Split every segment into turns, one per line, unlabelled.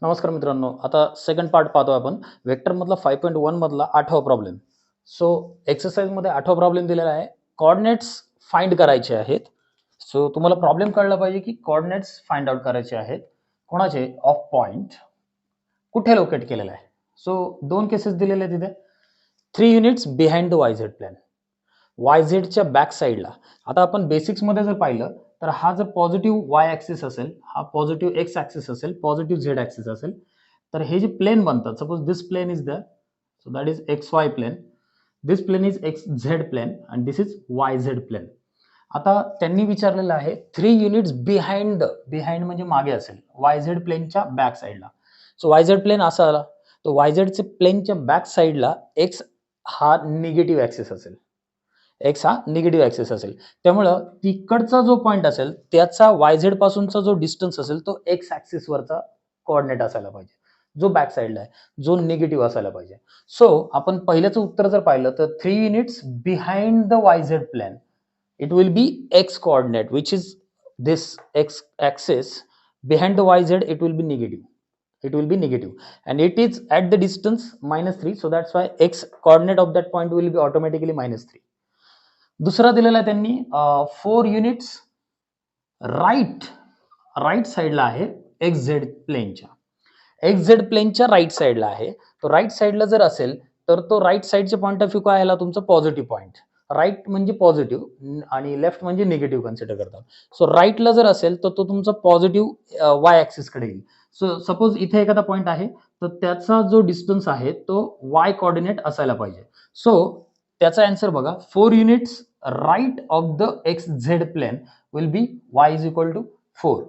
नमस्कार मित्रांनो. आता सेकंड पार्ट पाहतोय आपण. वेक्टर मधला 5.1 मधला 8वा प्रॉब्लेम. सो एक्सरसाइज मध्ये 8वा प्रॉब्लेम दिलेला आहे. कोऑर्डिनेट्स फाइंड करायचे आहेत. सो तुम्हाला प्रॉब्लेम कळला पाहिजे की कोऑर्डिनेट्स फाइंड आउट करायचे आहेत. कोणाचे? ऑफ पॉइंट कुठे लोकेट केलेला आहे. सो दोन केसेस दिलेले आहेत तिथे. 3 units behind the YZ plane. वायझेडच्या बॅक साईडला. आता आपण बेसिक्स मध्ये जर पाहिलं तर हा जर पॉझिटिव्ह वाय ऍक्सिस असेल, हा पॉझिटिव्ह एक्स ऍक्सिस असेल, पॉझिटिव्ह झेड ऍक्सिस असेल, तर हे जे प्लेन बनतात, suppose this plane is the, so that is X Y plane, this plane is X Z plane and this is Y Z plane. आता त्यांनी विचारलेलं आहे 3 युनिट्स बिहाइंड. बिहाइंड म्हणजे मागे असेल, वाय झेड प्लेनच्या बॅक साईडला. सो वाय झेड प्लेन असा आला, तर वाय झेडचे प्लेनच्या बॅक साईडला एक्स हा निगेटिव्ह ऍक्सिस असेल, एक्स हा निगेटिव्ह ऍक्सिस असेल. त्यामुळं तिकडचा जो पॉईंट असेल त्याचा वायझेड पासूनचा जो डिस्टन्स असेल तो एक्स ऍक्सिस वरचा कोऑर्डिनेट असायला पाहिजे, जो बॅक साईडला आहे, जो निगेटिव्ह असायला पाहिजे. सो आपण पहिल्याचं उत्तर जर पाहिलं तर 3 units behind the YZ plan, it will be x coordinate which is this x axis. Behind the yz it will be negative, it will be negative, and it is at the distance -3, so that's why x coordinate of that point will be automatically -3. दुसरा दिलेला आहे त्यांनी 4 units right साईडला आहे x Z प्लेनच्या. X Z प्लेनच्या right साईडला आहे. तो राईट साईडला जर असेल तर तो राईट साईडच्या पॉईंट ऑफ व्ह्यू काय आला तुमचा? Positive point. राईट म्हणजे पॉझिटिव्ह आणि लेफ्ट म्हणजे निगेटिव्ह कन्सिडर करतात. सो राईटला जर असेल तर तो तुमचा पॉझिटिव्ह वाय ऍक्सिस कडे येईल. सो सपोज इथे एखादा पॉईंट आहे तर त्याचा जो डिस्टन्स आहे तो वाय कोऑर्डिनेट असायला पाहिजे. सो त्याचा आन्सर बघा, 4 units right of the X Z plane will be y is equal to 4.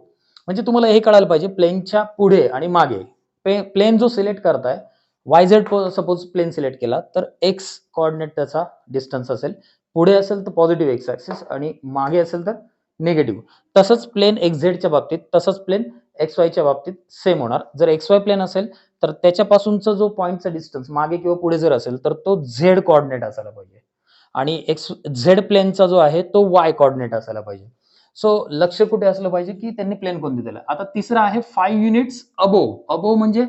म्हणजे तुम्हाला हे कळायला पाहिजे प्लेनच्या पुढे आणि मागे प्लेन जो सिलेक्ट करताय, Y Z suppose plane select केला तर एक्स कोऑर्डिनेट त्याचा डिस्टन्स असेल, पुढे असेल तर पॉझिटिव्ह एक्स ऍक्सिस आणि मागे असेल तर निगेटिव्ह. तसंच प्लेन एक्स झेडच्या बाबतीत, तसंच प्लेन एक्स वायच्या बाबतीत सेम होणार. जर एक्स वाय प्लेन असेल तर त्याच्यापासूनचा जो पॉईंटचा डिस्टन्स मागे किंवा पुढे जर असेल तर तो झेड कोऑर्डिनेट असायला पाहिजे आणि एक्स झेड प्लेनचा जो आहे तो वाय कोऑर्डिनेट असायला पाहिजे. सो लक्ष कुठे असलं पाहिजे की त्यांनी प्लेन कोणती दिलं. आता तिसरा आहे 5 युनिट्स अबोव. अबोव म्हणजे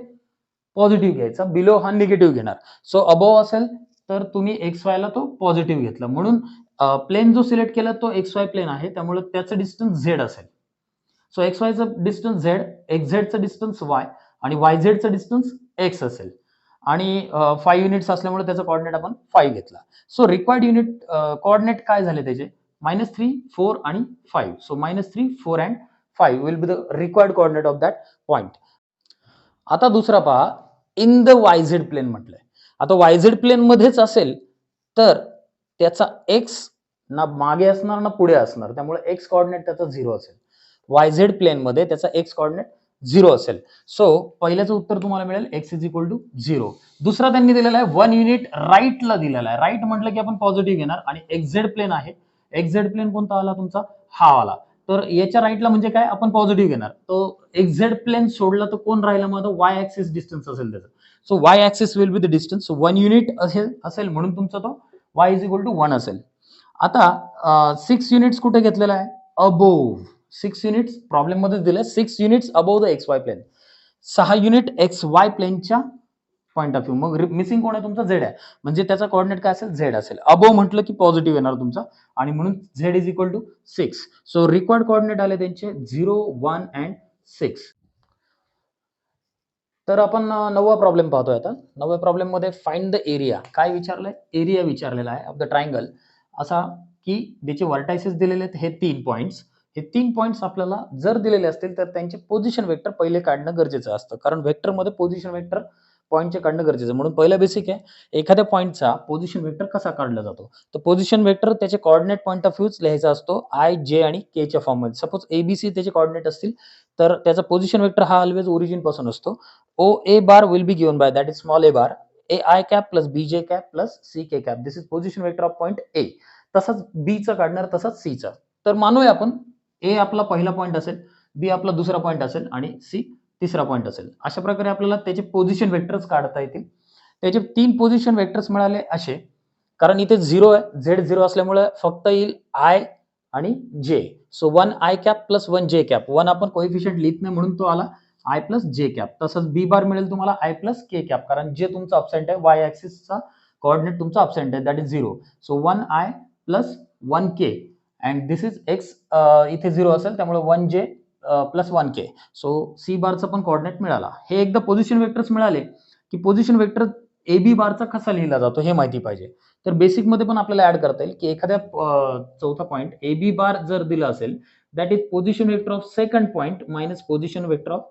पॉझिटिव्ह घ्यायचा, बिलो हा निगेटिव्ह घेणार. सो अबोव असेल तर तुम्ही एक्स वाय ला तो पॉझिटिव्ह घेतला, म्हणून प्लेन जो सिलेक्ट केला तो एक्स वाय प्लेन आहे, त्यामुळे त्याचं डिस्टन्स झेड असेल. सो एक्स वायचं डिस्टन्स झेड, एक्स झेडचं डिस्टन्स वाय आणि वाय झेडचं डिस्टन्स एक्स असेल आणि 5 युनिट्स असल्यामुळे त्याचा कोऑर्डिनेट आपण 5 घेतला. सो रिक्वायर्ड युनिट कोऑर्डिनेट काय झाले त्याचे? -3, 4 आणि 5. So -3, 4 and 5 will be the required coordinate of that point. आता दुसरा पहा, इन द वायझेड प्लेन म्हटलंय. आता वायझेड प्लेन मध्येच असेल तर त्याचा एक्स ना मागे असणार ना पुढे असणार, त्यामुळे एक्स कोऑर्डिनेट त्याचा 0 असेल. वायझेड प्लेन मध्ये त्याचा एक्स कोऑर्डिनेट 0 असेल. सो पहिल्याचं उत्तर तुम्हाला मिळेल एक्स इज इक्वल टू 0. दुसरा त्यांनी दिलेला आहे 1 युनिट राईटला दिलेला आहे. राईट म्हटलं की आपण पॉझिटिव्ह घेणार आणि एक्झेड प्लेन आहे. एक्झेड प्लेन कोणता आला तुमचा? हा आला. तर याच्या राईटला म्हणजे काय? आपण पॉझिटिव्ह घेणार. तो एक्झेड प्लेन सोडला तर कोण राहिला माझा? वाय ऍक्सिस डिस्टन्स असेल त्याचा. So Y axis will be the distance. 1 unit असेल म्हणून तुमचा तो वाय इज इक्वल टू 1 असेल. आता 6 युनिट्स कुठे घेतलेला आहे? अबोव्ह. 6 युनिट्स प्रॉब्लेम मध्ये दिले, 6 units above the x Y plain. 6 unit x Y प्लेनच्या पॉईंट ऑफ व्ह्यू. मग मिसिंग कोण आहे तुमचा? झेड आहे, म्हणजे त्याचा कोऑर्डिनेट काय असेल? झेड असेल. अबोव्ह म्हटलं की पॉझिटिव्ह येणार तुमचा आणि म्हणून Z is equal to 6. So required coordinate आले त्यांचे 0, 1 अँड 6. तर आपण 9वा प्रॉब्लेम पाहतोय आता. 9व्या प्रॉब्लेम मध्ये फाइंड द एरिया. काय विचारलंय? एरिया विचारलेला आहे ऑफ द ट्रायंगल. असा की त्याचे व्हर्टायसेस दिलेले आहेत हे 3 पॉइंट्स. हे 3 पॉइंट्स आपल्याला जर दिलेले असतील तर त्यांचे पोझिशन वेक्टर पहिले काढणं गरजेचं असतं, कारण वेक्टर मध्ये पोझिशन वेक्टर पॉईंटचे काढणं गरजेचं. म्हणून पहिला बेसिक आहे एखाद्या पॉईंटचा पोझिशन वेक्टर कसा काढला जातो. तर पोझिशन वेक्टर त्याचे कोऑर्डिनेट पॉईंट ऑफ व्ह्यूज लिहायचा असतो आय, जे आणि के च्या फॉर्म मध्ये. सपोज एबीसी त्याचे कोऑर्डिनेट असतील तर त्याचा पोझिशन वेक्टर हा ऑलवेज ओरिजिन पासून असतो. O A bar will be given by that is small A bar, A I cap plus B J cap plus C K cap. This is position vector of point A. तसंच B चा काढणार, तसंच C चा. तर मानूया आपण ए आपला पहिला पॉईंट असेल, बी आपला दुसरा पॉईंट असेल आणि सी तिसरा पॉईंट असेल. अशा प्रकारे आपल्याला त्याचे पोझिशन वेक्टर्स काढता येतील. त्याचे 3 पोझिशन वेक्टर्स मिळाले असे, कारण इथे 0 आहे, झेड 0 असल्यामुळे फक्त येईल आय आणि जे. सो 1 आय कॅप प्लस 1 जे कॅप. 1 आपण कोएफिशियंट लिहित नाही म्हणून तो आला आय प्लस जे कॅप. तसंच बी बार मिळेल तुम्हाला आय प्लस के कॅप, कारण जे तुमचं अपसेंट आहे वाय ऍक्सिसचा कोऑर्डिनेट तुमचा अपसेंट आहे, that is 0. So 1 I plus 1 K and this is x, इथे 0 असेल त्यामुळे 1 जे प्लस 1 के. सो सी बारचा पण कोऑर्डिनेट मिळाला. हे एकदा पोझिशन वेक्टर्स मिळाले की पोझिशन वेक्टर ए बी बारचा कसा लिहिला जातो हे माहिती पाहिजे. तर बेसिक मध्ये पण आपल्याला ऍड करता येईल की एखाद्या चौथा पॉईंट ए बी बार जर दिला असेल, that is position vector of second point minus position vector of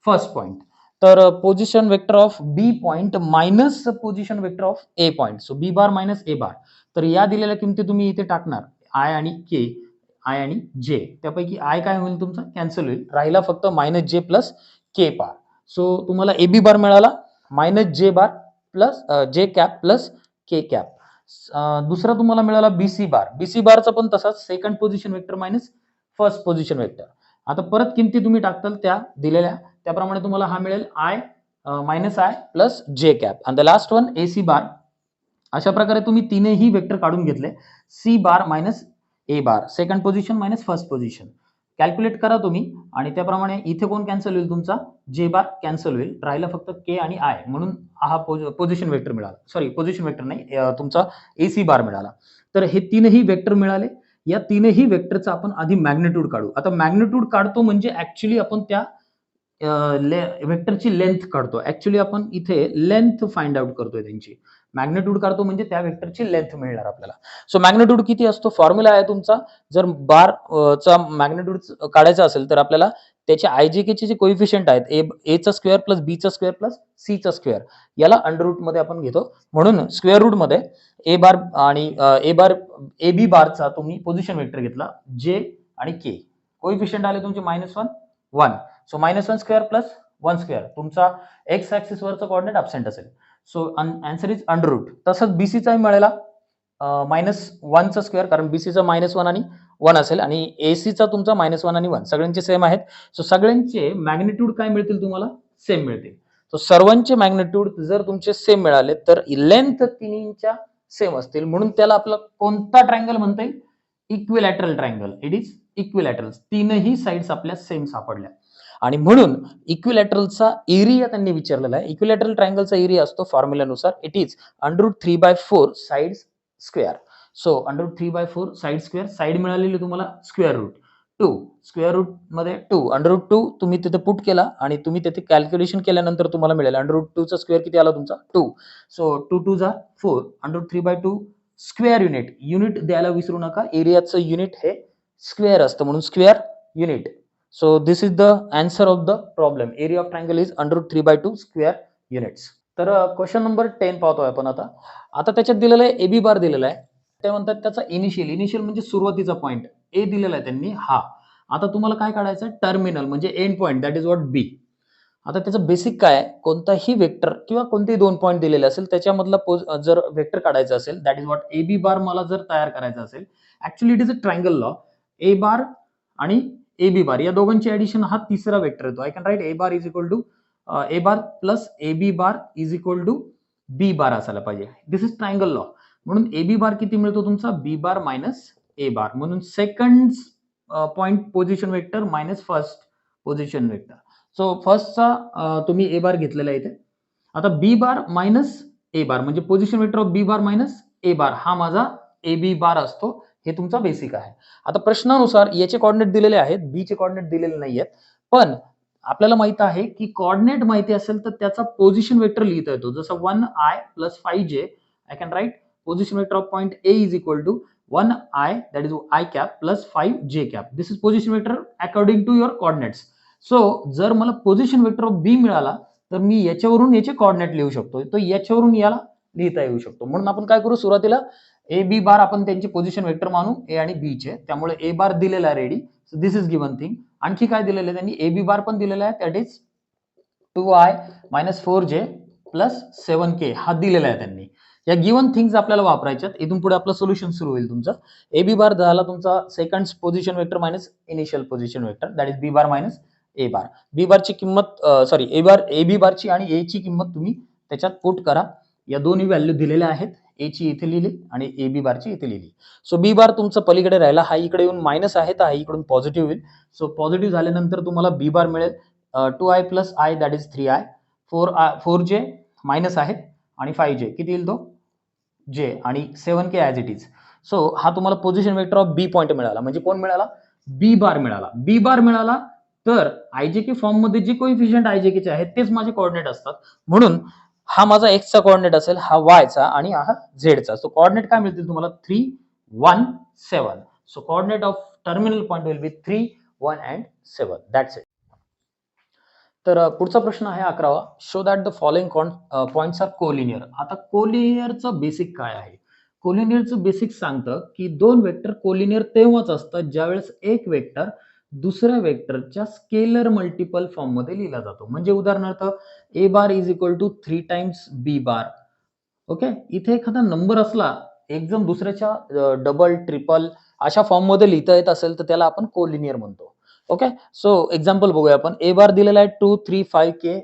first point. तर position vector of B point minus position vector of A point. So B bar minus A bar. तर या दिलेल्या किमती तुम्ही इथे टाकणार, आय आणि के, I आणि जे. त्यापैकी आय काय होईल तुमचा कॅन्सल होईल, राहिला फक्त मायनस जे प्लस के बार. सो तुम्हाला ए बी बार मिळाला minus J bar plus J cap plus K cap. दुसरा तुम्हाला मिळाला बीसी बार. बीसी बारचा पण तसाच second position vector minus first position vector. आता परत किमती तुम्ही टाकताल त्या दिलेल्या त्याप्रमाणे तुम्हाला हा मिळेल I minus I plus J cap. आणि the last one A C bar. अशा प्रकारे तुम्ही तीनही वेक्टर काढून घेतले, C bar minus A bar, second position minus first position. Calculate करा तुम्ही आणि त्याप्रमाणे इथे कोण कॅन्सल होईल तुमचा जे बार कॅन्सल होईल, राहिला फक्त के आणि आय, म्हणून हा पोझिशन वेक्टर मिळाला. सॉरी पोझिशन वेक्टर नाही, तुमचा एसी बार मिळाला. तर हे तीनही वेक्टर मिळाले. या तीनही वेक्टरचा आपण आधी मॅग्निट्यूड काढू. आता मॅग्निट्यूड काढतो म्हणजे ऍक्च्युली आपण त्या वेक्टरची लेंथ काढतो. ऍक्च्युली आपण इथे लेंथ फाइंड आउट करतोय त्यांची. मॅग्निट्यूड काढतो म्हणजे त्या वेक्टरची लेंथ मिळणार आपल्याला. सो मॅग्निट्यूड किती असतो, फॉर्म्युला आहे तुमचा. जर बार चा मॅग्निट्यूड काढायचा असेल तर आपल्याला त्याचे आयजेके चे जे कोइफिशियंट आहेत ए चा स्क्वेअर प्लस बी चा स्क्वेअर प्लस सी चा स्क्वेअर, याला अंडर रूट मध्ये आपण घेतो. म्हणून स्क्वेअर रूट मध्ये ए बार आणि ए बी बारचा तुम्ही पोझिशन वेक्टर घेतला जे आणि के. कोइफिशियंट आले तुमचे -1 1. So -1 square plus 1 square. तुमचा एक्स ऍक्सिस वरचा कोऑर्डिनेट अपसेंट असेल. So answer is under root. तसंच बीसीचा मिळाला -1 चा स्क्वेअर, कारण बीसीचा -1 आणि 1 असेल आणि एसीचा तुमचा -1 आणि 1 सगळ्यांचे सेम आहेत. सो सगळ्यांचे मॅग्निट्यूड काय मिळतील तुम्हाला, सेम मिळतील. तो सर्वांचे मॅग्निट्यूड जर तुमचे सेम मिळाले तर लेंथ तिन्हींच्या सेम असतील, म्हणून त्याला आपला कोणता ट्रायंगल म्हणता येईल, equilateral triangle. It is equilateral. तीनही साइड्स आपल्या सेम सापडल्या आणि म्हणून इक्विलॅटरलचा एरिया त्यांनी विचारलेला आहे. इक्विलॅटरल ट्रायंगलचा एरिया असतो फॉर्म्युल्यानुसार it is √3/4 sides square. So √3/4 side square. Side मिळालेली तुम्हाला स्क्वेअर रूट 2. स्क्वेअर रूट मध्ये 2 √2 तुम्ही तिथे पुट केला आणि तुम्ही तिथे कॅल्क्युलेशन केल्यानंतर तुम्हाला मिळेल √2 चा स्क्वेअर किती आला तुमचा 2. सो 2 2 जा 4. √3/2 स्क्वेअर युनिट. युनिट द्यायला विसरू नका, एरियाचं युनिट हे स्क्वेअर असतं म्हणून square unit. So this is the answer of the problem. Area of triangle is √3/2 square units. तर क्वेश्चन नंबर 10 पाहतोय आपण आता. आता त्याच्यात दिलेलं आहे ए बी बार दिलेला आहे. ते म्हणतात त्याचा इनिशियल म्हणजे सुरुवातीचा पॉईंट ए दिलेला आहे त्यांनी हा. आता तुम्हाला काय काढायचं आहे, टर्मिनल म्हणजे end point, that is what B. आता त्याचं बेसिक काय आहे, कोणताही वेक्टर किंवा कोणतेही दोन पॉईंट दिलेले असेल त्याच्यामधला जर वेक्टर काढायचा असेल, that is what A B bar मला जर तयार करायचा असेल, actually it is a triangle law. A bar आणि ए बी बार या दोघांची ऍडिशन हा तिसरा वेक्टर येतो. I can write A bar is equal to A bar plus A B bar is equal to B bar असायला पाहिजे. This is triangle law. म्हणून A B बार किती मिळतो तुमचा, बी बार मायनस ए बार. म्हणून second point position vector minus first position vector. So फर्स्टचा तुम्ही A बार घेतलेला आहे इथे. आता बी बार मायनस ए बार म्हणजे position vector of B bar minus A bar हा माझा ए बी बार असतो. हे तुमचा बेसिक आहे. आता प्रश्नानुसार याचे कोऑर्डिनेट दिलेले आहेत, बी चे कोऑर्डिनेट दिलेले नाहीयेत, पण आपल्याला माहित आहे की कोऑर्डिनेट माहिती असेल तर त्याचा पोझिशन वेक्टर लिहिता येतो. जसं 1i plus 5j I can write position vector of point A is equal to 1i that is i cap plus 5j cap. This is position vector according to your coordinates. So जर मला position vector of बी मिळाला तर मी याच्यावरून याचे coordinate लिहू शकतो, तो याच्यावरून याला लिहिता येऊ शकतो. म्हणून आपण काय करू, सुरुवातीला ए बी बार आपण त्यांचे पोझिशन वेक्टर मानू ए आणि बी चे. त्यामुळे ए बार दिलेला आहे ready. So this is given thing. आणखी काय दिलेलं आहे त्यांनी, ए बी बार पण दिलेला आहे, that is 2i minus 4j plus 7k हा दिलेला आहे त्यांनी. या गिवन थिंग्स आपल्याला वापरायच्यात. इथून पुढे आपलं सोल्युशन सुरू होईल तुमचं. ए बी बार झाला तुमचा second position vector minus initial position vector, that is B bar minus A bar. B बारची किंमत सॉरी ए बी बारची आणि ए ची किंमत तुम्ही त्याच्यात पुट करा. या दोन्ही व्हॅल्यू दिलेल्या आहेत. ए ची इथे लिहिली आणि ए बी बारची इथे लिहिली. सो बी बार तुमचं पलीकडे राहिला, हा इकडे येऊन मायनस आहे तर हा इकडून पॉझिटिव्ह होईल. सो पॉझिटिव्ह झाल्यानंतर तुम्हाला बी बार मिळेल 2i plus I that is 3i, 4j minus आहे आणि 5j किती येईल तो जे आणि 7k as it is. So हा तुम्हाला position vector of B point मिळाला. म्हणजे कोण मिळाला? बी बार मिळाला. बी बार मिळाला तर आयजेके फॉर्म मध्ये जे कोइफिशियंट आयजेकेचे आहेत तेच माझे कोऑर्डिनेट असतात. म्हणून हा माझा एक्सचा कोऑर्डिनेट असेल, हा वायचा आणि हा झेडचा. सो कोऑर्डिनेट काय मिळतील तुम्हाला? 3, 1, 7. So coordinate of terminal point will be 3, 1 and 7. That's it. तर पुढचा प्रश्न आहे 11वा. Show that the following points are collinear. आता कोलिनियरचं बेसिक काय आहे? कोलिनियरचं बेसिक सांगतं की दोन वेक्टर कोलिनियर तेव्हाच असतात ज्यावेळेस एक वेक्टर दुसऱ्या वेक्टरच्या स्केलर मल्टिपल फॉर्म मध्ये लिहिला जातो. म्हणजे उदाहरणार्थ A bar is equal to 3 times B bar. Okay, इथे एखादा नंबर असला एकदम दुसऱ्याच्या डबल ट्रिपल अशा फॉर्म मध्ये लिहिता येत असेल तर त्याला आपण कोलिनियर म्हणतो. ओके, सो एक्झाम्पल बघूया आपण. ए बार दिलेला आहे 2, 3, 5k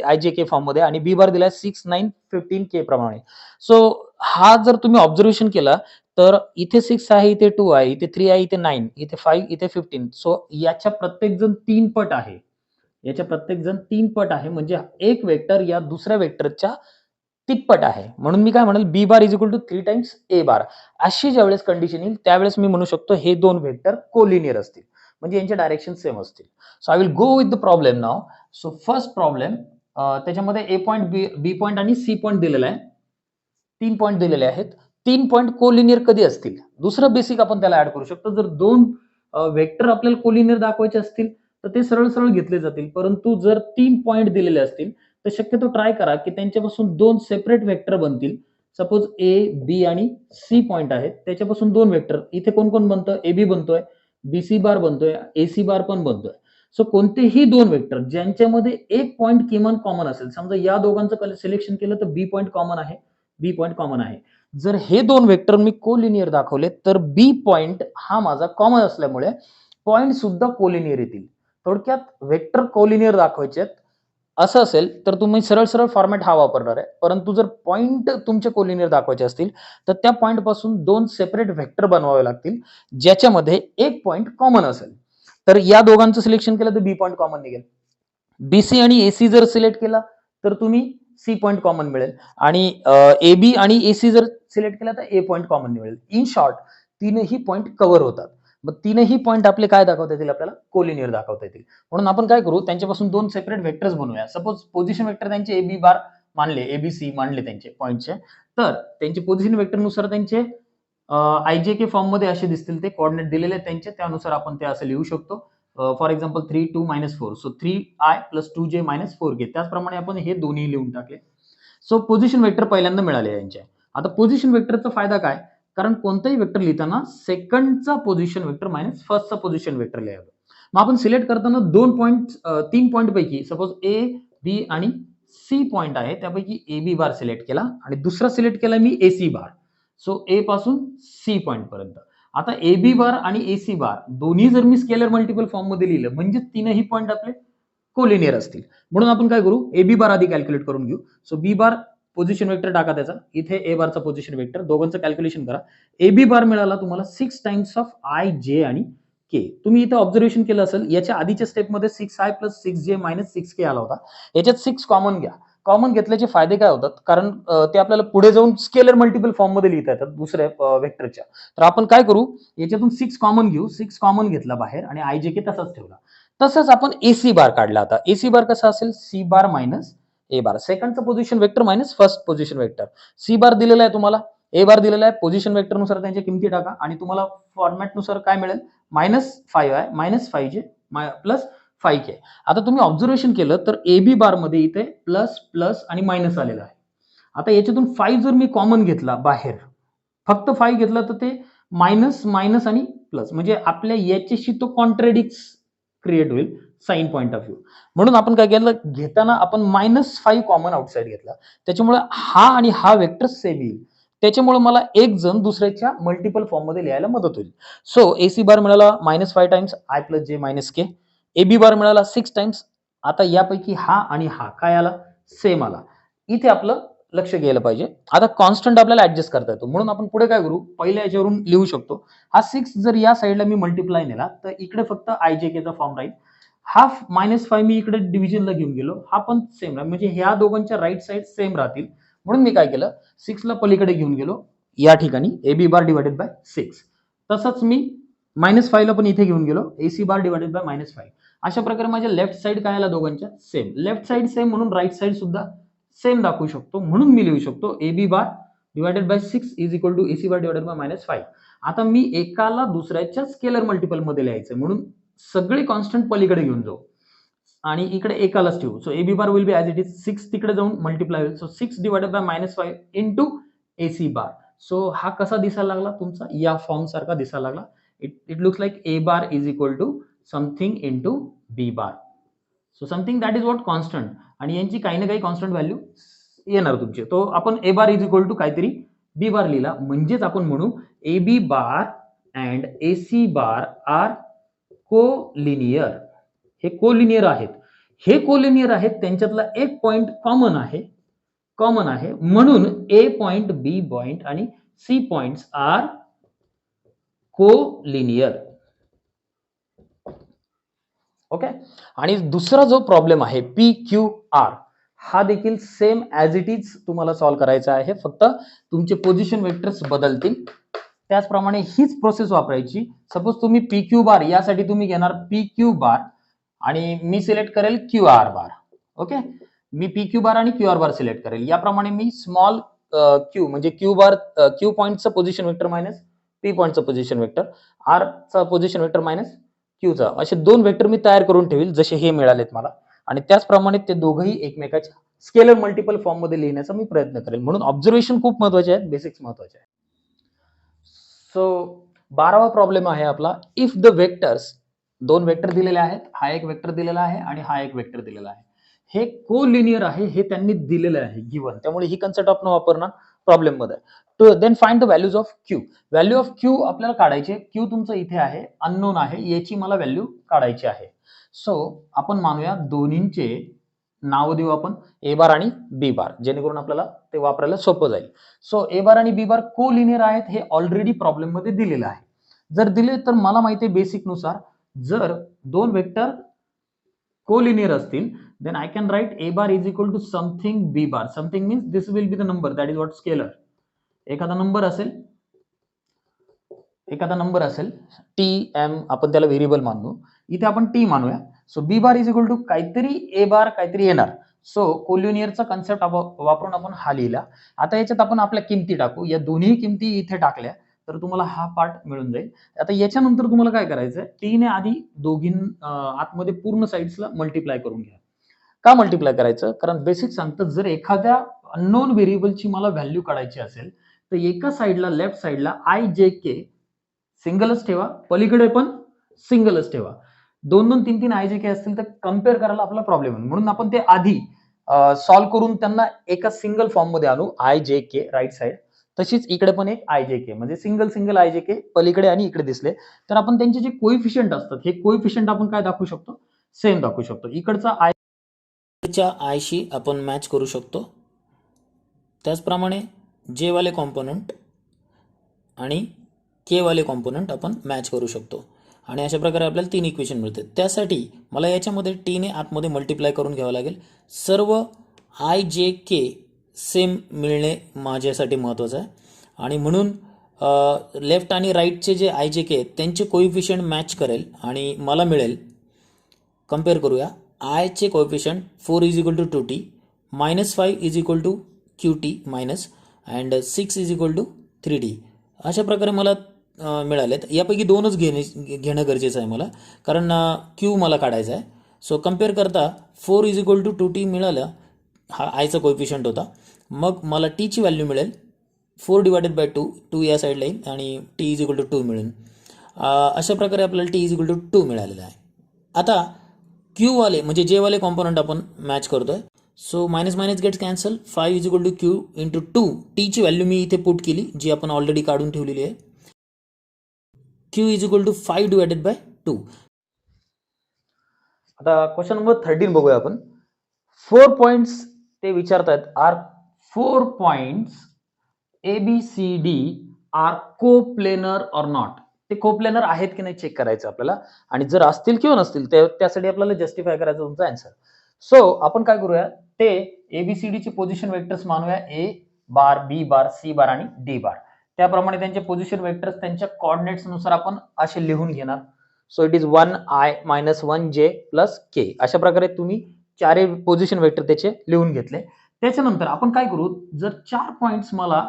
आयजेके फॉर्म मध्ये आणि बी बार दिलाय 6, 9, 15k प्रमाणे. सो हा जर तुम्ही ऑब्झर्वेशन केला तर इथे 6 आहे, इथे 2 आहे, इथे 3 आहे, इथे 9, इथे 5, इथे 15. सो याच्या प्रत्येक जण 3 पट आहे. याच्या प्रत्येक जण 3 पट आहे. म्हणजे एक वेक्टर या दुसऱ्या वेक्टरच्या तिप्पट आहे. म्हणून मी काय म्हणेल, B bar is equal to 3 times A bar. अशी ज्यावेळेस कंडिशन येईल त्यावेळेस मी म्हणू शकतो हे दोन वेक्टर कोलिनियर असतील. म्हणजे यांचे डायरेक्शन सेम असतील. So I will go with the problem now. So first problem, त्याच्यामध्ये ए पॉइंट, बी पॉइंट आणि सी पॉइंट दिलेला आहे. 3 पॉइंट दिलेले आहेत. 3 पॉइंट कोलिनियर कधी असतील? दुसरं बेसिक आपण त्याला ऍड करू शकतो. जर दोन वेक्टर आपल्याला कोलिनियर दाखवायचे असतील तर ते सरळ सरळ घेतले जातील. परंतु जर 3 पॉइंट दिलेले असतील तर शक्यतो ट्राय करा की त्यांच्यापासून दोन सेपरेट वेक्टर बनतील. सपोज ए, बी आणि सी पॉइंट आहेत, त्याच्यापासून दोन वेक्टर. इथे कोण कोण बनतं? A B बनतोय, BC bar बनतोय, AC बार पण बनतोय. सो कोणतेही दोन वेक्टर ज्यांच्यामध्ये एक पॉइंट किमान कॉमन असेल, समजा या दोघांचं सिलेक्शन केलं तर बी पॉइंट कॉमन आहे, बी पॉइंट कॉमन आहे. जर हे दोन वेक्टर मी कोलिनियर दाखवले तर बी पॉइंट हा माझा कॉमन असल्यामुळे पॉइंट सुद्धा कोलिनियर येतील. थोडक्यात वेक्टर कोलिनियर दाखवायचे असं असेल तर तुम्ही सरळ सरळ फॉर्मॅट हा वापरणार आहे. परंतु जर पॉइंट तुमचे कोलिनियर दाखवायचे असतील तर त्या पॉइंट पासून दोन सेपरेट वेक्टर बनवावे लागतील ज्याच्यामध्ये एक पॉइंट कॉमन असेल. तर या दोघांचं सिलेक्शन केलं तर बी पॉइंट कॉमन निघेल. बीसी आणि एसी जर सिलेक्ट केला तर तुम्ही सी पॉइंट कॉमन मिळेल आणि ए बी आणि एसी जर सिलेक्ट केला तर ए पॉइंट कॉमन मिळेल. इन शॉर्ट तीनही पॉइंट कव्हर होतात. मग तीनही पॉइंट आपले काय दाखवता येतील? आपल्याला कोलिनियर दाखवता येतील. म्हणून आपण काय करू, त्यांच्यापासून दोन सेपरेट वेक्टर्स बनवूया. सपोज पोझिशन वेक्टर त्यांचे ए बी बार मानले, एबीसी मानले त्यांचे पॉइंटचे, तर त्यांचे पोझिशन वेक्टर नुसार त्यांचे आयजेके फॉर्म मध्ये असे दिसतील. ते कोऑर्डिनेट दिलेले आहेत त्यांचे, त्यानुसार आपण ते असं लिहू शकतो. For example 3, 2, -4. So 3i plus 2j minus 4k. त्याचप्रमाणे आपण हे दोन्ही लिहून टाकले. सो पोझिशन वेक्टर पहिल्यांदा मिळाले यांचे. आता पोझिशन वेक्टरचा फायदा काय? कारण कोणताही वेक्टर लिहिताना सेकंडचा पोझिशन वेक्टर मायनस फर्स्टचा पोझिशन वेक्टर लिहावं. मग आपण सिलेक्ट करताना 3 पॉइंट पैकी सपोज ए, बी आणि सी पॉइंट आहे, त्यापैकी ए बी बार सिलेक्ट केला आणि दुसरा सिलेक्ट केला मी एसी बार. सो ए पासून सी पॉइंट पर्यंत. आता ए बी बार आणि एसी बार दोन्ही जर मी स्केलर मल्टिपल फॉर्म मध्ये लिहिलं म्हणजे तीनही पॉइंट आपले कोलिनियर असतील. म्हणून आपण काय करू, ए बी बार आधी कॅल्क्युलेट करून घेऊ. So B bar position vector टाका त्याचा, इथे ए बारचा पोझिशन वेक्टर, दोघांचं कॅल्क्युलेशन करा. ए बी बार मिळाला तुम्हाला 6 टाइम्स ऑफ आय, जे आणि के. तुम्ही इथे ऑब्झर्वेशन केलं असेल, याच्या आधीच्या स्टेपमध्ये 6i plus 6j minus 6k आला होता. याच्यात 6 कॉमन घ्या. कॉमन घेतल्याचे फायदे काय होतात? कारण ते आपल्याला पुढे जाऊन स्केलर मल्टिपल फॉर्म मध्ये लिहिता येतात दुसऱ्या वेक्टरच्या. तर आपण काय करू, याच्यातून 6 कॉमन घेऊ. 6 कॉमन घेतला बाहेर आणि आयजेके तसाच ठेवला. तसंच आपण एसी बार काढला. आता एसी बार कसा असेल? C bar minus A bar. सेकंडचं position vector minus first position vector. C bar दिलेला आहे तुम्हाला, ए बार दिलेला आहे. पोझिशन वेक्टर नुसार त्यांच्या किमती टाका आणि तुम्हाला फॉर्मॅट नुसार काय मिळेल? -5i minus 5j plus 5k. आता तुम्ही ऑब्झर्वेशन केलं तर ए बी बार मध्ये इथे प्लस प्लस आणि मायनस आलेला आहे. आता याच्यातून 5 जर मी कॉमन घेतला बाहेर, फक्त 5 घेतला तर ते मायनस मायनस आणि प्लस, म्हणजे आपल्या याच्याशी तो कॉन्ट्रडिक्ट क्रिएट होईल साइन पॉइंट ऑफ व्ह्यू. म्हणून आपण काय केलं, घेताना आपण -5 कॉमन आउटसाइड घेतला. त्याच्यामुळे हा आणि हा वेक्टर सेम येईल. त्याच्यामुळे मला एक जण दुसऱ्याच्या मल्टिपल फॉर्म मध्ये लिहायला मदत होईल. सो एसी बार मिळाला -5 times I plus J minus K. A B bar मिळाला 6 टाइम्स. आता यापैकी हा आणि हा काय आला? सेम आला. इथे आपलं लक्ष गेलं पाहिजे. आता कॉन्स्टंट आपल्याला ऍडजस्ट करता येतो. म्हणून आपण पुढे काय करू, पहिल्या याच्यावरून लिहू शकतो. हा 6 जर या साईडला मी मल्टिप्लाय नेला तर इकडे फक्त आयजेकेचा फॉर्म राहील. हाफ -5 मी इकडे डिव्हिजनला घेऊन गेलो, हा पण सेम आहे, म्हणजे ह्या दोघांच्या राईट साइड सेम राहतील. म्हणून मी काय केलं, 6 ला पलीकडे घेऊन गेलो या ठिकाणी AB बार डिवाइडेड बाय 6. तसंच मी -5 ला पण इथे घेऊन गेलो, AC बार डिवाइडेड बाय -5. अशा प्रकारे माझ्या लेफ्ट साइड काय आला दोघांच्या सेम. लेफ्ट साइड सेम म्हणून राईट साइड सुद्धा सेम दाखवू शकतो. म्हणून मी लिहू शकतो AB bar divided by 6 is equal to AC bar divided by -5. आता मी एकाला दुसऱ्याच्या स्केलर मल्टिपल मध्ये लिहायचं, म्हणून सगळे कॉन्स्टंट पलीकडे घेऊन जाऊ आणि इकडे एकालाच ठेवू. So AB bar will be as it is 6 तिकडे जाऊन मल्टिप्लाय होईल. So 6 divided by -5 into AC bar. So हा कसा दिसायला लागला तुमचा, या फॉर्म सारखा दिसायला लागला. It looks like A bar is equal to something into B bar. So something that is what constant, आणि यांची काही ना काही कॉन्स्टंट व्हॅल्यू येणार तुमची. तो आपण A bar is equal to काहीतरी B बार लिहिला, म्हणजेच आपण म्हणू AB bar and AC bar are collinear. हे कोलिनियर आहेत. हे कोलिनियर आहेत, त्यांच्यातला एक पॉइंट कॉमन आहे, म्हणून A पॉइंट, B पॉइंट आणि C points are collinear. Okay. आणि दुसरा जो प्रॉब्लेम आहे PQR, हा देखील सेम ॲज इट इज तुम्हाला सॉल्व्ह करायचा आहे, फक्त तुमचे पोझिशन वेक्टर्स बदलतील. त्याचप्रमाणे हीच प्रोसेस वापरायची. सपोज तुम्ही PQ बार यासाठी तुम्ही घेणार PQ बार आणि मी सिलेक्ट करेल QR बार. ओके, मी PQ बार आणि QR बार सिलेक्ट करेल. याप्रमाणे मी स्मॉल Q म्हणजे Q बार, Q पॉइंटचं पोझिशन वेक्टर मायनस P पॉइंटचं पोझिशन वेक्टर, R चा पोझिशन वेक्टर मायनस Q चा, असे दोन वेक्टर मी तयार करून ठेवील जसे हे मिळालेत मला. आणि त्याचप्रमाणे ते दोघंही एकमेकाच्या स्केलर मल्टिपल फॉर्म मध्ये लिहिण्याचा मी प्रयत्न करेल. म्हणून ऑब्झर्वेशन खूप महत्वाचे आहेत, बेसिक्स महत्वाचे आहेत. सो 12वा प्रॉब्लेम आहे आपला, इफ द वेक्टर्स, दोन वेक्टर दिलेले आहेत, हा एक वेक्टर दिलेला आहे आणि हा एक वेक्टर दिलेला आहे, हे कोलिनियर आहे, हे त्यांनी दिलेलं आहे गिवन. त्यामुळे ही कन्सेप्ट आपण वापरणार प्रॉब्लेम मध्ये. तो then find the values of Q. Value of Q आपल्याला काढायची आहे. Q तुमचं इथे आहे, अननोन आहे, याची मला व्हॅल्यू काढायची आहे. सो आपण मानूया दोन्हींचे नाव देऊ आपण A बार आणि B बार, जेणेकरून आपल्याला ते वापरायला सोपं जाईल. सो A बार आणि B बार कोलिनियर आहेत, हे ऑलरेडी प्रॉब्लेम मध्ये दिलेलं आहे. जर दिले तर मला माहिती आहे बेसिक नुसार, जर दोन वेक्टर कोलिनियर असतील, then I can write A bar is equal to something B bar. Something means this will be the number, that is what scalar. एखादा नंबर असेल T M, आपण त्याला व्हेरिएबल मानू, इथे आपण T मानूया. So B bar is equal to काहीतरी A bar काहीतरी येणार. सो कोलिनियरचा कन्सेप्ट वापरून आपण हा लिहिला. आता याच्यात आपण आपल्या किमती टाकू. या दोन्ही किमती इथे टाकल्या तर तुम्हाला हा पार्ट मिळून जाईल. आता याच्यानंतर तुम्हाला काय करायचं, T ने आधी दोघीं आतमध्ये पूर्ण साइड्सला मल्टिप्लाय करून घ्या. का मल्टिप्लाय करायचं, कारण बेसिक सांगतं, जर एखाद्या अननोन व्हेरिएबलची मला व्हॅल्यू काढायची असेल तर एका साइडला, लेफ्ट साइडला IJK सिंगलच ठेवा, पलीकडे पण सिंगलच ठेवा. 2-2, 3-3 IJK असतील तर कम्पेअर करायला आपला प्रॉब्लेम आहे. म्हणून आपण ते आधी सॉल्व्ह करून त्यांना एका सिंगल फॉर्म मध्ये आणू, IJK राईट साइड. तशीच इकडे पण एक IJK, म्हणजे सिंगल IJK पलीकडे आणि इकडे दिसले तर आपण त्यांचे जे कोइफिशियंट असतात, हे कोइफिशियंट आपण काय दाखवू शकतो, सेम दाखवू शकतो. इकडचा I च्या आयशी आपण मॅच करू शकतो. त्याचप्रमाणे जे वाले कॉम्पोनंट आणि के वाले कॉम्पोनंट आपण मॅच करू शकतो. आणि अशा प्रकारे आपल्याला 3 इक्वेशन मिळते. त्यासाठी मला याच्यामध्ये T ने आतमध्ये मल्टिप्लाय करून घ्यावं लागेल. सर्व IJK सेम मिळणे माझ्यासाठी महत्त्वाचं आहे. आणि म्हणून लेफ्ट आणि राईटचे जे IJK आहेत त्यांचे कोइफिशियंट मॅच करेल आणि मला मिळेल, कम्पेअर करूया, I चे coefficient 4 is equal to 2T, -5 is equal to QT minus and 6 is equal to 3D. अशा प्रकारे मला मिळालेत. यापैकी दोनच घेणं गरजेचं आहे मला, कारण Q मला काढायचा आहे. सो कम्पेअर करता 4 इज इक्वल टू 2T मिळालं, हा आयचा कोएफिशियंट होता. मग मला T ची व्हॅल्यू मिळेल 4 डिवायडेड बाय 2 या साईडला येईल आणि T इज इक्वल टू 2 मिळेल. अशा प्रकारे आपल्याला T इज इक्वल टू 2 मिळालेलं आहे. आता Q वाले म्हणजे जे वाले कॉम्पोनंट आपण मॅच करतोय. So minus minus gets cancel, 5 is equal to Q into 2. T ची व्हॅल्यू मी इथे पुट केली, जी आपण ऑलरेडी काढून ठेवलेली आहे. Q is equal to 5 divided by 2. आता क्वेश्चन नंबर 13 बघूया आपण. 4 पॉइंट्स ते विचारतायत, are 4 points ABCD are coplanar or not. ते कोप्लेनर आहेत की नाही चेक करायचं आपल्याला, आणि जर असतील किंवा नसतील त्यासाठी आपल्याला जस्टिफाय करायचं तुमचा आन्सर. सो आपण काय करूया, ते एबीसीडी ची पोझिशन वेक्टर्स मानूया ए बार, बी बार, सी बार आणि डी बार. त्याप्रमाणे त्यांचे पोझिशन वेक्टर्स त्यांच्या कोऑर्डिनेट्स नुसार आपण असे लिहून घेणार. So it is 1i - 1j + k. अशा प्रकारे तुम्ही चारही पोझिशन वेक्टर त्याचे लिहून घेतले. त्याच्यानंतर आपण काय करू, जर 4 पॉइंट्स मला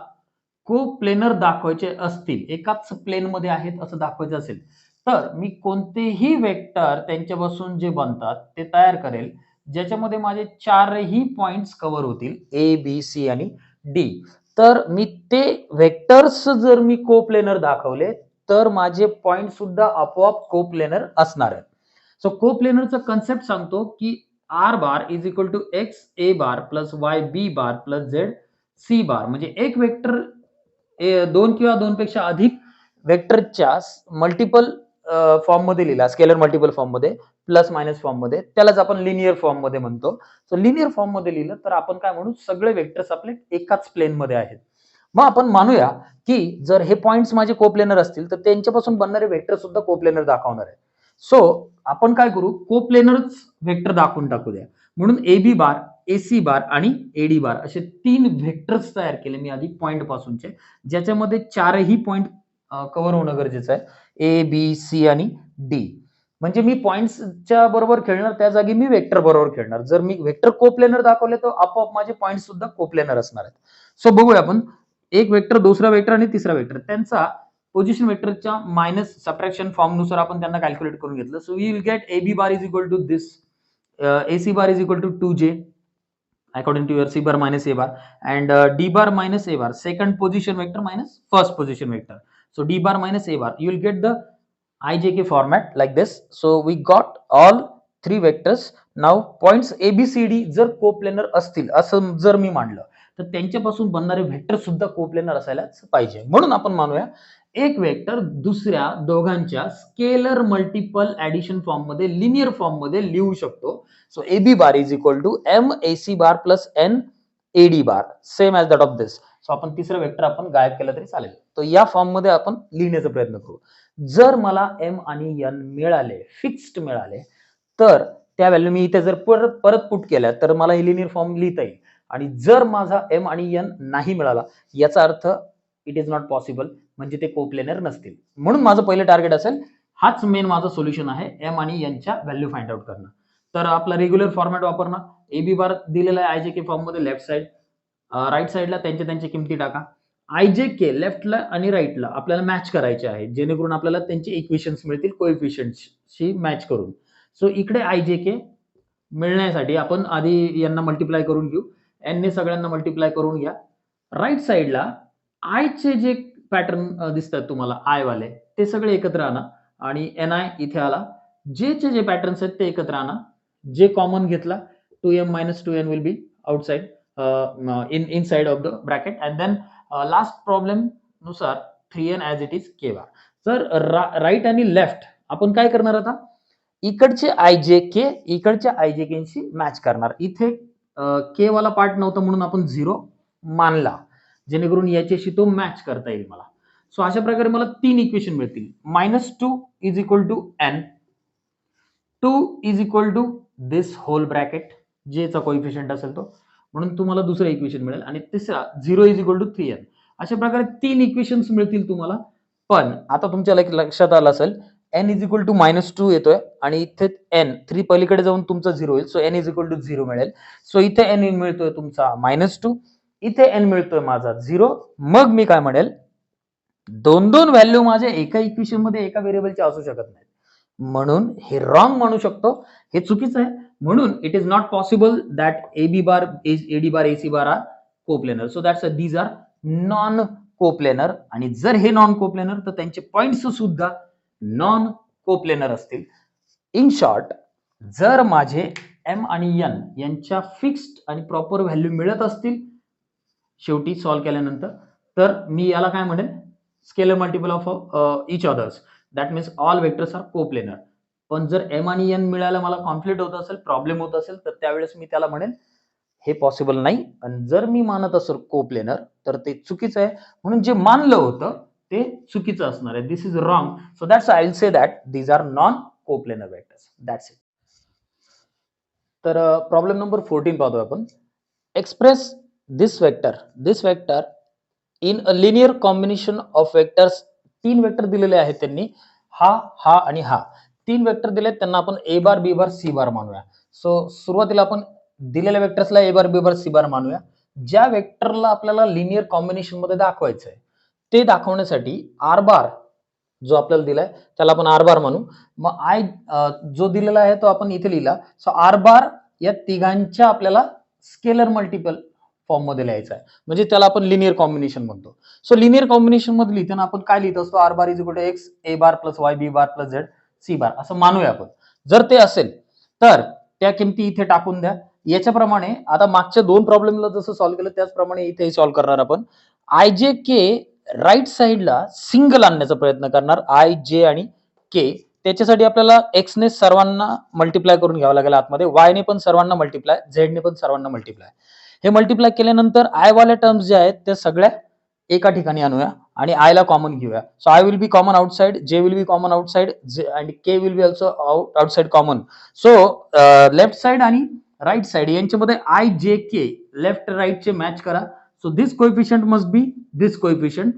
को-प्लेनर दाखवायचे असतील, एकाच प्लेन मध्ये आहेत असं दाखवायचं असेल, तर मी कोणतेही वेक्टर त्यांच्यापासून जे बनतात ते तयार करेल, ज्याच्यामध्ये माझे चारही पॉइंट्स कव्हर होतील, ए बी सी आणि डी. तर मी ते वेक्टर्स जर मी को-प्लेनर दाखवले तर माझे पॉइंट सुद्धा आपोआप को-प्लेनर असणार आहेत. सो को-प्लेनरचा कन्सेप्ट सांगतो की R bar is equal to X A bar plus Y B bar plus Z C bar. म्हणजे एक वेक्टर दोन किंवा दोनपेक्षा अधिक वेक्टरच्या मल्टिपल फॉर्म मध्ये लिहिला, स्केलर मल्टिपल फॉर्म मध्ये, प्लस मायनस फॉर्म मध्ये, त्यालाच आपण लिनियर फॉर्म मध्ये म्हणतो. सो लिनियर फॉर्म मध्ये लिहिलं तर आपण काय म्हणू, सगळे वेक्टर्स आपले एकाच प्लेन मध्ये आहेत. मग आपण मानूया की जर हे पॉइंट्स माझे कोप्लेनर असतील तर त्यांच्यापासून बनणारे वेक्टर सुद्धा कोप्लेनर दाखवणार आहे. सो आपण काय करू, कोप्लेनरच वेक्टर दाखवून टाकू द्या. म्हणून A B bar, A C बार आणि एडी बार असे 3 व्हेक्टर्स तयार केले मी आधी पॉइंट पासूनचे, ज्याच्यामध्ये चारही पॉइंट कव्हर होणं गरजेचं आहे, ए बी सी आणि डी. म्हणजे मी पॉइंट्सच्या बरोबर खेळणार, त्या जागी मी वेक्टर बरोबर खेळणार. जर मी वेक्टर कोप्लेनर दाखवले तर आपोआप माझे पॉइंट सुद्धा कोप्लेनर असणार आहेत. सो बघूया आपण, एक वेक्टर, दुसरा वेक्टर आणि तिसरा वेक्टर, त्यांचा पोझिशन वेक्टरच्या मायनस सबट्रॅक्शन फॉर्म नुसार आपण त्यांना कॅल्क्युलेट करून घेतलं. So we will get A B bar is equal to this, A C bar is equal to 2j according to your C bar minus A bar, and D bar minus A bar, second position vector minus first position vector. So D bar minus A bar, you will get the IJK format like this. So we got all 3 vectors. Now points A B C D जर coplanar असतील असं जर मी मानलं तर त्यांच्यापासून बनणारे vector सुद्धा coplanar असायलाच पाहिजे. म्हणून आपण मानूया एक वेक्टर दुसऱ्या दोघांच्या स्केलर मल्टिपल ऍडिशन फॉर्म मध्ये, लिनियर फॉर्म मध्ये लिहू शकतो. So A B bar is equal to M A C bar plus N A D bar, same as that of this. So आपण तिसरं वेक्टर आपण गायब केलं तरी चालेल. तर या फॉर्म मध्ये आपण लिहिण्याचा प्रयत्न करू. जर मला एम आणि एन मिळाले, फिक्स्ड मिळाले, तर त्या व्हॅल्यू मी इथे जर परत पुट केल्या तर मला हे लिनियर फॉर्म लिहिता येईल. आणि जर माझा एम आणि एन नाही मिळाला, याचा earth it is not possible, म्हणजे ते कोप्लेनर नसतील. म्हणून माझं पहिलं टार्गेट असेल, हाच मेन माझं सोल्युशन आहे, एम आणि एन च्या व्हॅल्यू फाइंड आउट करणं. तर आपला रेग्युलर फॉर्मॅट वापरणं, ए बी बार दिलेला आहे आयजेके फॉर्म मध्ये लेफ्ट साइड, राईट साइडला त्यांच्या किमती टाका. आयजेके लेफ्टला आणि राईटला आपल्याला मॅच करायचे आहे, जेणेकरून आपल्याला त्यांचे इक्वेशन्स मिळतील कोएफिशियंटशी मॅच करून. सो इकडे आयजेके मिळण्यासाठी आपण आधी यांना मल्टिप्लाय करून घेऊ, एन ने सगळ्यांना मल्टिप्लाय करून घ्या. राईट साइडला आय चे जे पॅटर्न दिसतात तुम्हाला, आय वाले, ते सगळे एकत्र आणा आणि एन आय इथे आला. जे चे जे पॅटर्न्स आहेत ते एकत्र आणा. जे कॉमन घेतला 2m - 2n will be outside inside of the bracket, and then last problem नुसार 3n as it is k bar. तर राईट आणि लेफ्ट आपण काय करणार आता, इकडचे आयजेके इकडच्या आयजेकेशी मॅच करणार. इथे के वाला पार्ट नव्हता म्हणून आपण 0 मानला, जेणेकरून याच्याशी तो मॅच करता येईल मला. सो अशा प्रकारे मला 3 इक्वेशन मिळतील. -2 is equal to n, 2 is equal to this whole bracket, जे चा कोएफिशियंट असेल तो, म्हणून तुम्हाला दुसरं इक्वेशन मिळेल, आणि तिसरा 0 इज इक्वल टू 3n. अशा प्रकारे 3 इक्वेशन्स मिळतील तुम्हाला. पण आता तुमच्या लक्षात आलं असेल, n इज इक्वल टू -2 येतोय आणि इथे n 3 पलीकडे जाऊन तुमचा 0 होईल. So n is equal to 0 मिळेल. सो इथे n मिळतोय तुमचा -2, इथे n मिळतोय माझा 0. मग मी काय म्हणेल, दोन व्हॅल्यू माझ्या एका इक्वेशन मध्ये एका व्हेरिएबलचे असू शकत नाहीत, म्हणून हे रॉंग म्हणू शकतो, हे चुकीचं आहे. म्हणून it is not possible that A B bar, A D bar, A C bar are coplanar. So that's these are non coplanar. आणि जर हे नॉन कोप्लेनर तर त्यांचे पॉइंट्स सुद्धा नॉन कोप्लेनर असतील. इन शॉर्ट, जर माझे एम आणि एन यांच्या फिक्स्ड आणि प्रॉपर व्हॅल्यू मिळत असतील शेवटी सॉल्व्ह केल्यानंतर, तर मी याला काय म्हणेल, scalar multiple of each others, that means all vectors are coplanar. पण जर एम आणि एन मिळायला मला कॉन्फ्लिक्ट होत असेल, प्रॉब्लेम होत असेल, तर त्यावेळेस मी त्याला म्हणेल हे पॉसिबल नाही. आणि जर मी मानत असेल कोप्लेनर तर ते चुकीचं आहे. म्हणून जे मानलं होतं ते चुकीचं असणार आहे. This is wrong. So that's I will say that these are non coplanar vectors. That's it. तर प्रॉब्लेम नंबर 14 पाहतोय आपण. Express this vector in a linear combination of vectors. 3 vector दिलेले आहेत त्यांनी, हा आणि हा 3 वेक्टर दिलेत. त्यांना आपण ए बार, बी बार, सी बार मानूया. सो सुरुवातीला आपण दिलेल्या वेक्टर्सला ए बार, बी बार, सी बार मानूया. ज्या वेक्टरला आपल्याला लिनियर कॉम्बिनेशन मध्ये दाखवायचं आहे ते दाखवण्यासाठी आर बार जो आपल्याला दिलाय त्याला आपण आर बार म्हणू. मग आय जो दिलेला आहे तो आपण इथे लिहिला. सो आर बार या तिघांच्या आपल्याला स्केलर मल्टिपल फॉर्म मध्ये लिहायचा आहे, म्हणजे त्याला आपण लिनियर कॉम्बिनेशन म्हणतो. सो लिनियर कॉम्बिनेशन मध्ये लिहिताना आपण काय लिहित असतो, R bar is equal to X A bar plus Y B bar plus Z C bar असं मानूया आपण. जर ते असेल तर त्या किमती इथे टाकून द्या. याच्याप्रमाणे आता मागच्या 2 प्रॉब्लेमला जसं सॉल्व्ह केलं त्याचप्रमाणे इथे सॉल्व्ह करणार आपण. आय जे के राईट साइडला सिंगल आणण्याचा प्रयत्न करणार, आय जे आणि के. त्याच्यासाठी आपल्याला एक्स ने सर्वांना मल्टिप्लाय करून घ्यावं लागेल आतमध्ये, वाय ने पण सर्वांना मल्टिप्लाय, झेड ने पण सर्वांना मल्टिप्लाय. हे मल्टिप्लाय केल्यानंतर आय वाल्या टर्म्स ज्या आहेत त्या सगळ्या एका ठिकाणी आणूया आणि आय ला कॉमन घेऊया. So I will be common outside, J will be common outside and K will be also outside common. So left side आणि राईट साइड यांच्यामध्ये I J K left right चे मॅच करा. So this coefficient must be this coefficient.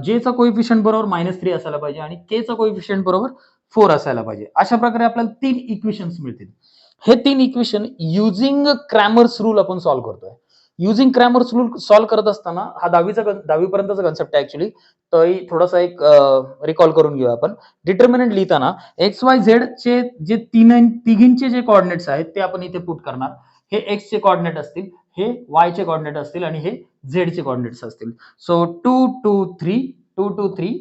J चा coefficient बरोबर -3 असायला पाहिजे आणि के चा कोएफिशियंट बरोबर 4 असायला पाहिजे. अशा प्रकारे आपल्याला 3 इक्वेशन्स मिळतील. हे 3 इक्वेशन युजिंग क्रॅमर्स रूल आपण सॉल्व्ह करतोय. युजिंग क्रॅमर्स रूल सॉल्व्ह करत असताना हा 10वी पर्यंतचा कन्सेप्ट आहे ऍक्च्युअली, तर थोडासा एक रिकॉल करून घेऊया आपण. डिटर्मिनंट लिहिताना एक्स वाय झेड चे जे तिघींचे जे कोऑर्डिनेट्स आहेत ते आपण इथे पुट करणार. हे एक्स चे कोऑर्डिनेट असतील, हे वाय चे कोऑर्डिनेट असतील आणि हे झेड चे कोऑर्डिनेट्स असतील. सो 2 2 3 2 2 3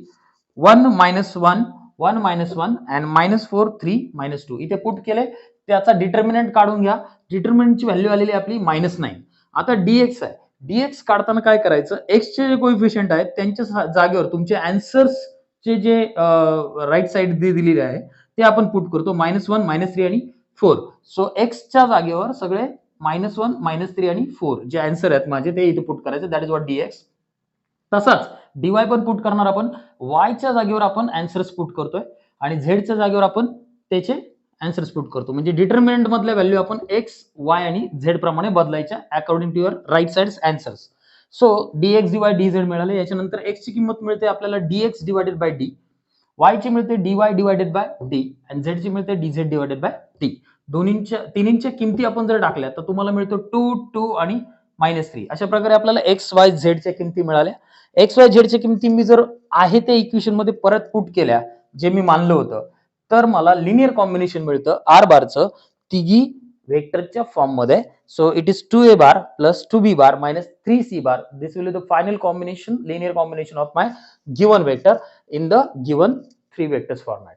1 -1 1 -1 अँड -4 3 -2 इथे पुट केले. त्याचा डिटर्मिनंट काढून घ्या. डिटर्मिनंटची व्हॅल्यू आलेली आपली -9. आता dx आहे. dx काढताना काय करायचं, x चे जे कोएफिशियंट आहेत त्यांच्या जागेवर तुमचे आन्सर्स चे जे राईट साइड दिलेले आहे ते आपण पुट करतो. -1 -3 आणि 4. सो x च्या जागेवर सगळे -1 -3 आणि 4 जे आन्सर आहेत माझे ते इथे पुट करायचे. That is what dx. तसाच dy पण पुट करणार आपण. y च्या जागेवर आपण आन्सर्स पुट करतोय आणि z च्या जागेवर आपण त्याचे आन्सर्स पुट करतो. म्हणजे डिटर्मिनंट मधल्या व्हॅल्यू आपण x, y आणि z प्रमाणे बदलायच्या according to your right sides answers. So dx dy dz मिळाले. याच्यानंतर x ची किंमत मिळते आपल्याला dx divided by d, y ची मिळते dy डिवायडेड बाय d आणि z ची मिळते dz डिवायडेड बाय d. तिन्हींच्या किमती आपण जर टाकल्या तर तुम्हाला मिळतो 2 2 आणि -3. अशा प्रकारे आपल्याला x y z च्या किमती मिळाल्या. x y z च्या किमती मी जर आहे त्या इक्वेशन मध्ये परत पुट केल्या जे मी मानलं होतं तर मला लिनियर कॉम्बिनेशन मिळतं आर बारचं तिघी वेक्टरच्या फॉर्म मध्ये. So it is 2a bar plus 2b bar minus 3c bar. This will be the final combination, linear combination of my given vector in the given 3 vectors format.